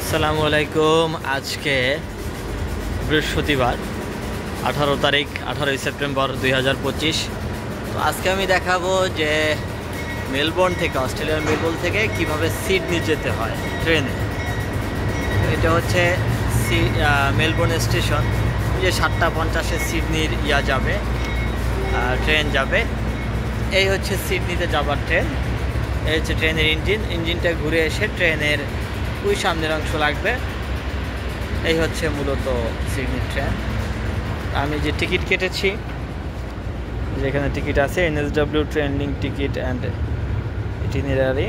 আসসালামু আলাইকুম। আজকে বৃহস্পতিবার 18 সেপ্টেম্বর 2025। তো আজকে আমি দেখাবো যে মেলবোর্ন থেকে, অস্ট্রেলিয়ার মেলবোর্ন থেকে কিভাবে সিডনি যেতে হয় ট্রেনে। এটা হচ্ছে মেলবোর্ন স্টেশন, যে 7:50 সিডনির যাবে, ট্রেন যাবে। এই হচ্ছে সিডনিতে যাবার ট্রেন। এই হচ্ছে ট্রেনের ইঞ্জিনটা ঘুরে এসে ট্রেনের ওই সামনের অংশ লাগবে। এই হচ্ছে মূলত সিডনি ট্রেন। আমি যে টিকিট কেটেছি, যেখানে টিকিট আছে NSW train link ticket and itinerary.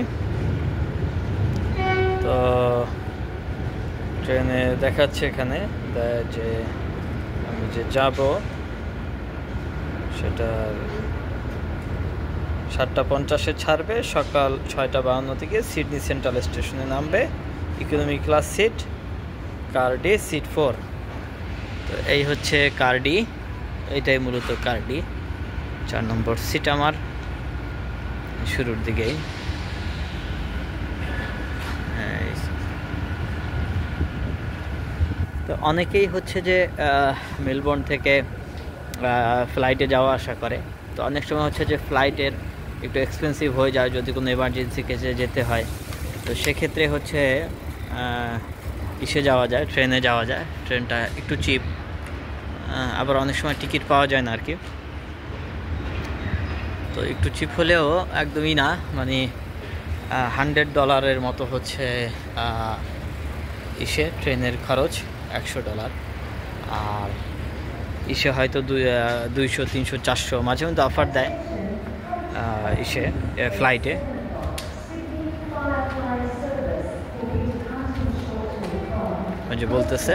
তো ট্রেনে দেখাচ্ছে এখানে যে আমি যে যাব সেটা 7:50 ছাড়বে, সকাল 6:52 থেকে সিডনি সেন্ট্রাল স্টেশনে নামবে। ইকোনমি ক্লাস সিট, কার্ডি সিট 4। তো এই হচ্ছে কার্ডি, এইটাই মূলত কার্ডি। 4 নম্বর সিট আমার শুরুর দিকেই। তো অনেকেই হচ্ছে যে মেলবোর্ন থেকে ফ্লাইটে যাওয়া আসা করে। তো অনেক সময় হচ্ছে যে ফ্লাইটের একটু এক্সপেন্সিভ হয়ে যায় যদি কোনো এমার্জেন্সি কেসে যেতে হয়। তো সেক্ষেত্রে হচ্ছে যাওয়া যায়, ট্রেনে যাওয়া যায়। ট্রেনটা একটু চিপ, আবার অনেক সময় টিকিট পাওয়া যায় না আর কি। তো একটু চিপ হলেও একদমই না, মানে $100 মতো হচ্ছে ট্রেনের খরচ, $100। আর হয়তো 200, 300, 400 মাঝে মধ্যে অফার দেয় ফ্লাইটে। যে বলতেছে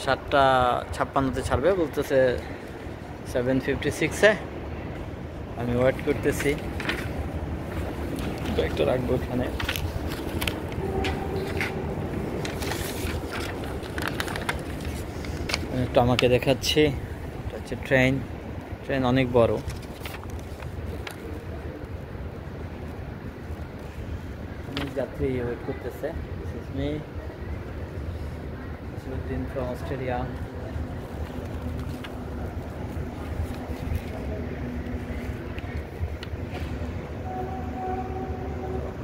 সাতটা 56 ছাড়বে, বলতেছে 7:56-এ। আমি ওয়েট করতেছি, ব্যাগটা রাখবো এখানে। একটু আমাকে দেখাচ্ছি, এটা হচ্ছে ট্রেন অনেক বড়। অনেক যাত্রী ওয়েট করতেছে। From Australia.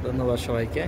ধন্যবাদ সবাইকে।